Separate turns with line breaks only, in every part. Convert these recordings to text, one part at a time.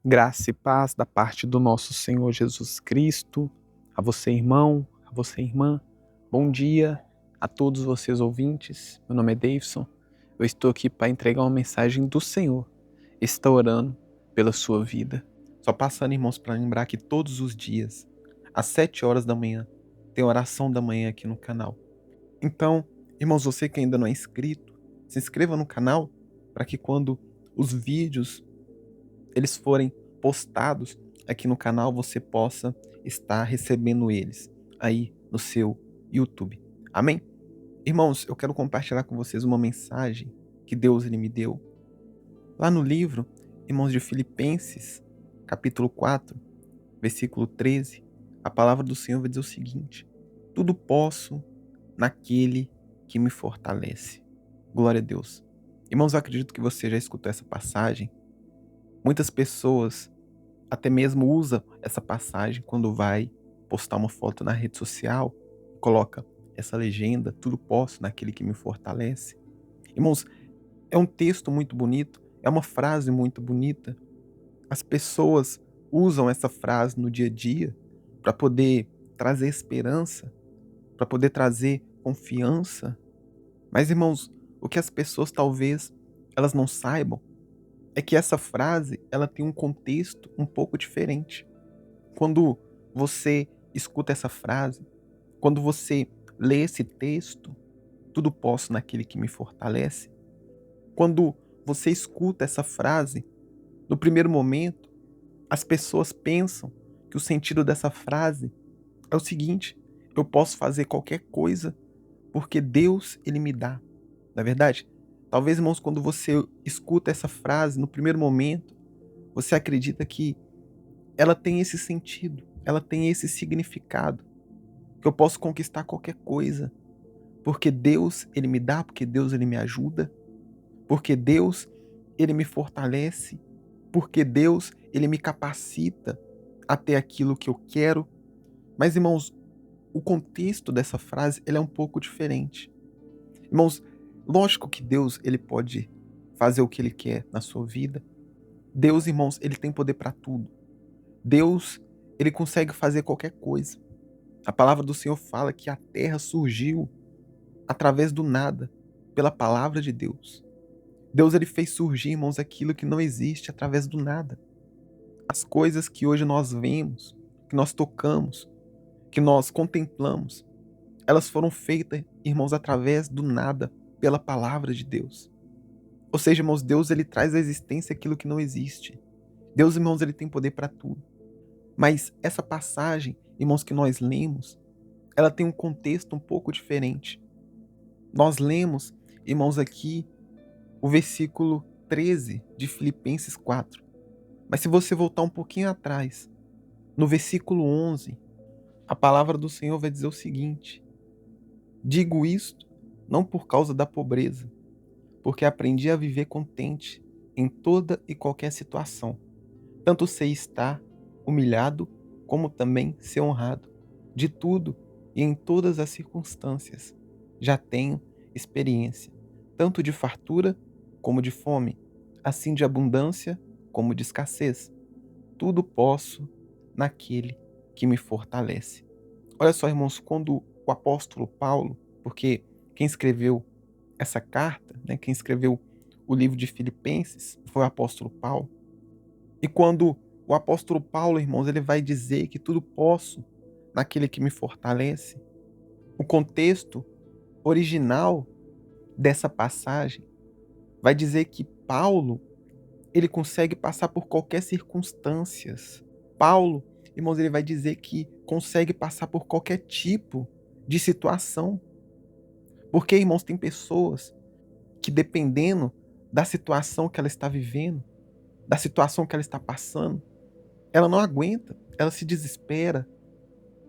Graça e paz da parte do nosso Senhor Jesus Cristo, a você, irmão, a você, irmã. Bom dia a todos vocês ouvintes. Meu nome é Davidson. Eu estou aqui para entregar uma mensagem do Senhor. Estou orando pela sua vida. Só passando, irmãos, para lembrar que todos os dias, às 7 horas da manhã, tem oração da manhã aqui no canal. Então, irmãos, você que ainda não é inscrito, se inscreva no canal para que quando os vídeos eles forem postados aqui no canal, você possa estar recebendo eles aí no seu YouTube. Amém? Irmãos, eu quero compartilhar com vocês uma mensagem que Deus ele me deu. Lá no livro, irmãos, de Filipenses, capítulo 4, versículo 13, a palavra do Senhor vai dizer o seguinte: tudo posso naquele que me fortalece. Glória a Deus. Irmãos, eu acredito que você já escutou essa passagem. Muitas pessoas até mesmo usa essa passagem quando vai postar uma foto na rede social, coloca essa legenda: tudo posso naquele que me fortalece. Irmãos, é um texto muito bonito, é uma frase muito bonita. As pessoas usam essa frase no dia a dia para poder trazer esperança, para poder trazer confiança. Mas, irmãos, o que as pessoas talvez elas não saibam é que essa frase ela tem um contexto um pouco diferente. Quando você escuta essa frase, quando você lê esse texto, tudo posso naquele que me fortalece. Quando você escuta essa frase, no primeiro momento, as pessoas pensam que o sentido dessa frase é o seguinte: eu posso fazer qualquer coisa porque Deus ele me dá. Na verdade, talvez, irmãos, quando você escuta essa frase no primeiro momento, você acredita que ela tem esse sentido, ela tem esse significado, que eu posso conquistar qualquer coisa, porque Deus, ele me dá, porque Deus, ele me ajuda, porque Deus, ele me fortalece, porque Deus, ele me capacita a ter aquilo que eu quero. Mas, irmãos, o contexto dessa frase, ele é um pouco diferente. Irmãos, lógico que Deus, ele pode fazer o que ele quer na sua vida. Deus, irmãos, ele tem poder para tudo. Deus, ele consegue fazer qualquer coisa. A palavra do Senhor fala que a terra surgiu através do nada, pela palavra de Deus. Deus ele fez surgir, irmãos, aquilo que não existe através do nada. As coisas que hoje nós vemos, que nós tocamos, que nós contemplamos, elas foram feitas, irmãos, através do nada, pela palavra de Deus. Ou seja, irmãos, Deus ele traz à existência aquilo que não existe. Deus, irmãos, ele tem poder para tudo. Mas essa passagem, irmãos, que nós lemos, ela tem um contexto um pouco diferente. Nós lemos, irmãos, aqui o versículo 13 de Filipenses 4. Mas se você voltar um pouquinho atrás, no versículo 11, a palavra do Senhor vai dizer o seguinte: digo isto não por causa da pobreza, porque aprendi a viver contente em toda e qualquer situação. Tanto sei estar humilhado, como também ser honrado. De tudo e em todas as circunstâncias, já tenho experiência, tanto de fartura como de fome, assim de abundância como de escassez. Tudo posso naquele que me fortalece. Olha só, irmãos, quando o apóstolo Paulo, porque quem escreveu essa carta, né, quem escreveu o livro de Filipenses foi o apóstolo Paulo. E quando o apóstolo Paulo, irmãos, ele vai dizer que tudo posso naquele que me fortalece, o contexto original dessa passagem vai dizer que Paulo, ele consegue passar por qualquer circunstâncias. Paulo, irmãos, ele vai dizer que consegue passar por qualquer tipo de situação. Porque, irmãos, tem pessoas que dependendo da situação que ela está vivendo, da situação que ela está passando, ela não aguenta, ela se desespera.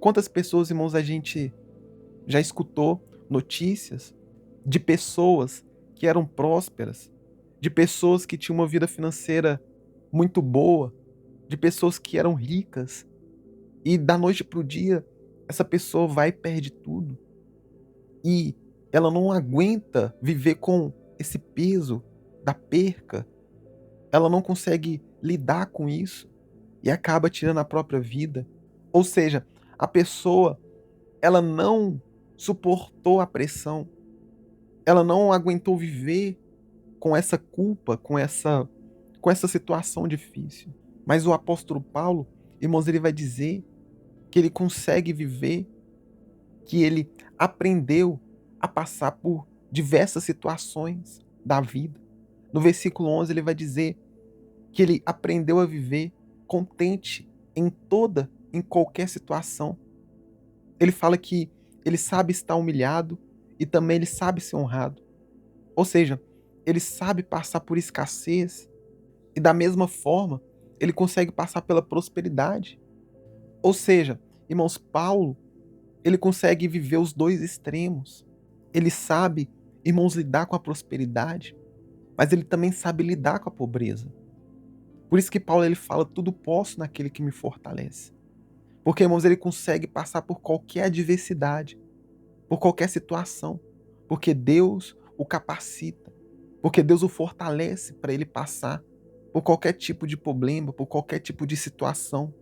Quantas pessoas, irmãos, a gente já escutou notícias de pessoas que eram prósperas, de pessoas que tinham uma vida financeira muito boa, de pessoas que eram ricas, e da noite para o dia essa pessoa vai e perde tudo. E ela não aguenta viver com esse peso da perca. Ela não consegue lidar com isso e acaba tirando a própria vida. Ou seja, a pessoa, ela não suportou a pressão, ela não aguentou viver com essa culpa, com essa situação difícil. Mas o apóstolo Paulo, irmãos, ele vai dizer que ele consegue viver, que ele aprendeu a passar por diversas situações da vida. No versículo 11 ele vai dizer que ele aprendeu a viver contente em qualquer situação. Ele fala que ele sabe estar humilhado e também ele sabe ser honrado. Ou seja, ele sabe passar por escassez e da mesma forma ele consegue passar pela prosperidade. Ou seja, irmãos, Paulo, ele consegue viver os dois extremos. Ele sabe, irmãos, lidar com a prosperidade, mas ele também sabe lidar com a pobreza. Por isso que Paulo ele fala: tudo posso naquele que me fortalece. Porque, irmãos, ele consegue passar por qualquer adversidade, por qualquer situação, porque Deus o capacita, porque Deus o fortalece para ele passar por qualquer tipo de problema, por qualquer tipo de situação.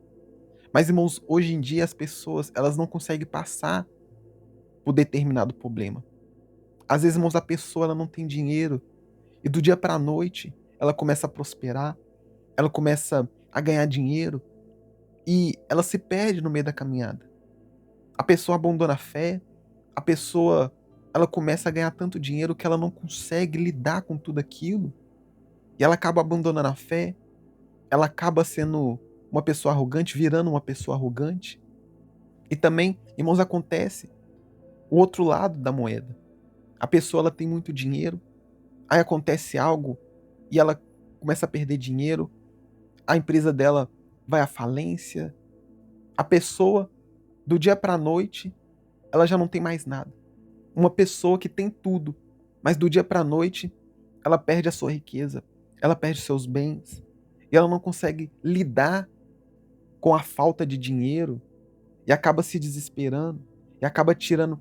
Mas, irmãos, hoje em dia as pessoas, elas não conseguem passar por determinado problema. Às vezes, irmãos, a pessoa ela não tem dinheiro e do dia para a noite ela começa a prosperar, ela começa a ganhar dinheiro e ela se perde no meio da caminhada. A pessoa abandona a fé, a pessoa ela começa a ganhar tanto dinheiro que ela não consegue lidar com tudo aquilo e ela acaba abandonando a fé, ela acaba sendo uma pessoa arrogante, virando uma pessoa arrogante. E também, irmãos, acontece o outro lado da moeda. A pessoa ela tem muito dinheiro, aí acontece algo e ela começa a perder dinheiro, a empresa dela vai à falência, a pessoa do dia para a noite ela já não tem mais nada. Uma pessoa que tem tudo, mas do dia para a noite ela perde a sua riqueza, ela perde seus bens e ela não consegue lidar com a falta de dinheiro e acaba se desesperando e acaba tirando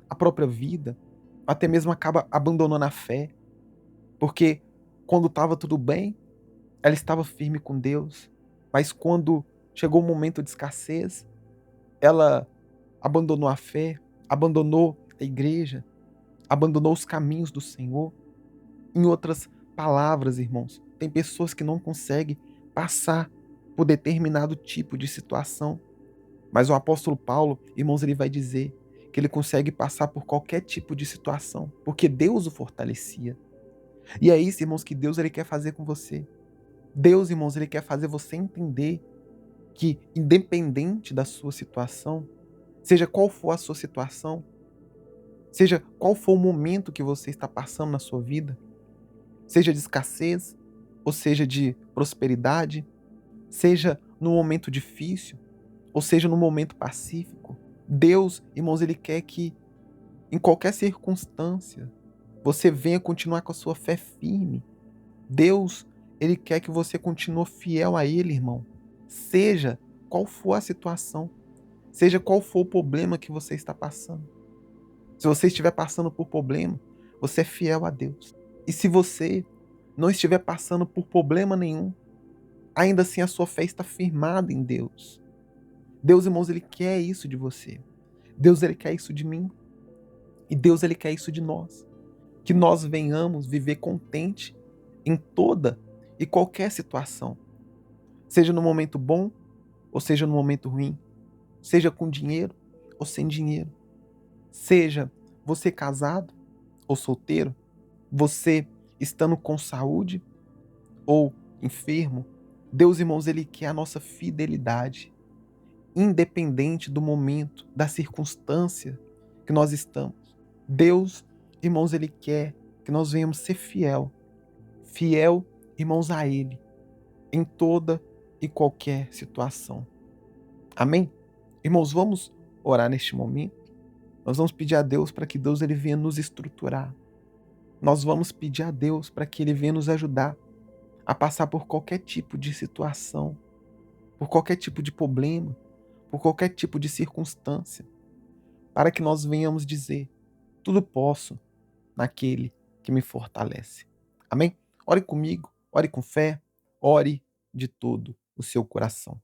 a própria vida, até mesmo acaba abandonando a fé, porque quando estava tudo bem, ela estava firme com Deus, mas quando chegou o momento de escassez, ela abandonou a fé, abandonou a igreja, abandonou os caminhos do Senhor. Em outras palavras, irmãos, tem pessoas que não conseguem passar por determinado tipo de situação, mas o apóstolo Paulo, irmãos, ele vai dizer que ele consegue passar por qualquer tipo de situação, porque Deus o fortalecia. E é isso, irmãos, que Deus ele quer fazer com você. Deus, irmãos, ele quer fazer você entender que, independente da sua situação, seja qual for a sua situação, seja qual for o momento que você está passando na sua vida, seja de escassez, ou seja de prosperidade, seja num momento difícil, ou seja num momento pacífico, Deus, irmãos, ele quer que, em qualquer circunstância, você venha continuar com a sua fé firme. Deus, ele quer que você continue fiel a ele, irmão. Seja qual for a situação, seja qual for o problema que você está passando. Se você estiver passando por problema, você é fiel a Deus. E se você não estiver passando por problema nenhum, ainda assim a sua fé está firmada em Deus. Deus, irmãos, ele quer isso de você. Deus, ele quer isso de mim. E Deus, ele quer isso de nós. Que nós venhamos viver contente em toda e qualquer situação. Seja no momento bom, ou seja no momento ruim. Seja com dinheiro ou sem dinheiro. Seja você casado ou solteiro. Você estando com saúde ou enfermo. Deus, irmãos, ele quer a nossa fidelidade. Independente do momento, da circunstância que nós estamos. Deus, irmãos, ele quer que nós venhamos ser fiel, irmãos, a ele, em toda e qualquer situação. Amém? Irmãos, vamos orar neste momento. Nós vamos pedir a Deus para que Deus ele venha nos estruturar. Nós vamos pedir a Deus para que ele venha nos ajudar a passar por qualquer tipo de situação, por qualquer tipo de problema, por qualquer tipo de circunstância, para que nós venhamos dizer: tudo posso naquele que me fortalece. Amém? Ore comigo, ore com fé, ore de todo o seu coração.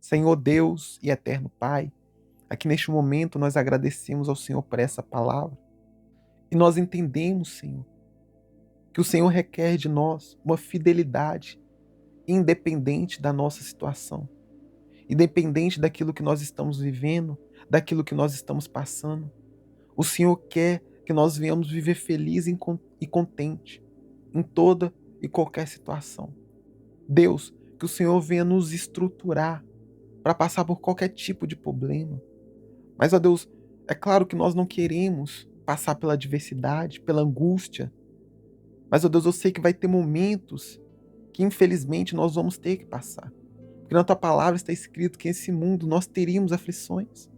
Senhor Deus e eterno Pai, aqui neste momento nós agradecemos ao Senhor por essa palavra e nós entendemos, Senhor, que o Senhor requer de nós uma fidelidade independente da nossa situação, independente daquilo que nós estamos vivendo, daquilo que nós estamos passando. O Senhor quer que nós venhamos viver feliz e contente em toda e qualquer situação. Deus, que o Senhor venha nos estruturar para passar por qualquer tipo de problema. Mas, ó Deus, é claro que nós não queremos passar pela adversidade, pela angústia. Mas, ó Deus, eu sei que vai ter momentos que infelizmente nós vamos ter que passar. Porque na tua palavra está escrito que nesse mundo nós teríamos aflições.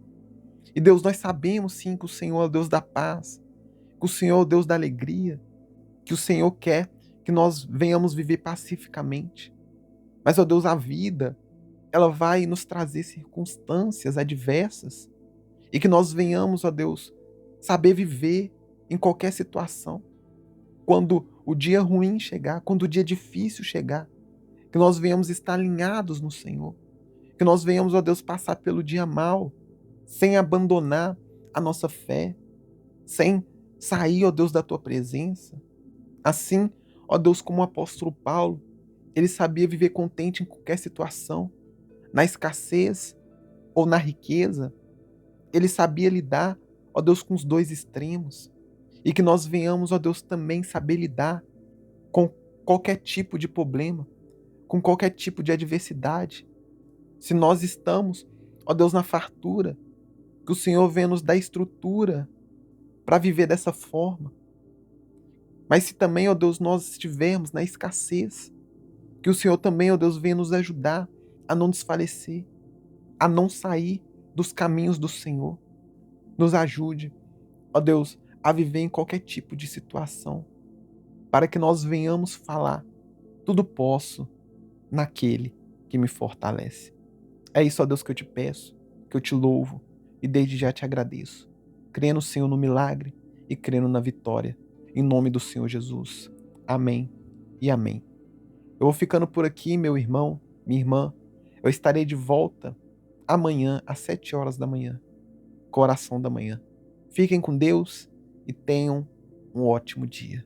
E Deus, nós sabemos sim que o Senhor é o Deus da paz, que o Senhor é o Deus da alegria, que o Senhor quer que nós venhamos viver pacificamente. Mas, ó Deus, a vida, ela vai nos trazer circunstâncias adversas e que nós venhamos, ó Deus, saber viver em qualquer situação. Quando o dia ruim chegar, quando o dia difícil chegar, que nós venhamos estar alinhados no Senhor, que nós venhamos, ó Deus, passar pelo dia mal, sem abandonar a nossa fé, sem sair, ó Deus, da tua presença. Assim, ó Deus, como o apóstolo Paulo, ele sabia viver contente em qualquer situação, na escassez ou na riqueza. Ele sabia lidar, ó Deus, com os dois extremos. E que nós venhamos, ó Deus, também saber lidar com qualquer tipo de problema, com qualquer tipo de adversidade. Se nós estamos, ó Deus, na fartura, que o Senhor venha nos dar estrutura para viver dessa forma. Mas se também, ó Deus, nós estivermos na escassez, que o Senhor também, ó Deus, venha nos ajudar a não desfalecer, a não sair dos caminhos do Senhor. Nos ajude, ó Deus, a viver em qualquer tipo de situação, para que nós venhamos falar: tudo posso naquele que me fortalece. É isso, ó Deus, que eu te peço, que eu te louvo e desde já te agradeço, crendo, Senhor, no milagre e crendo na vitória, em nome do Senhor Jesus. Amém e amém. Eu vou ficando por aqui, meu irmão, minha irmã. Eu estarei de volta amanhã às 7 horas da manhã, com a oração da manhã. Fiquem com Deus e tenham um ótimo dia.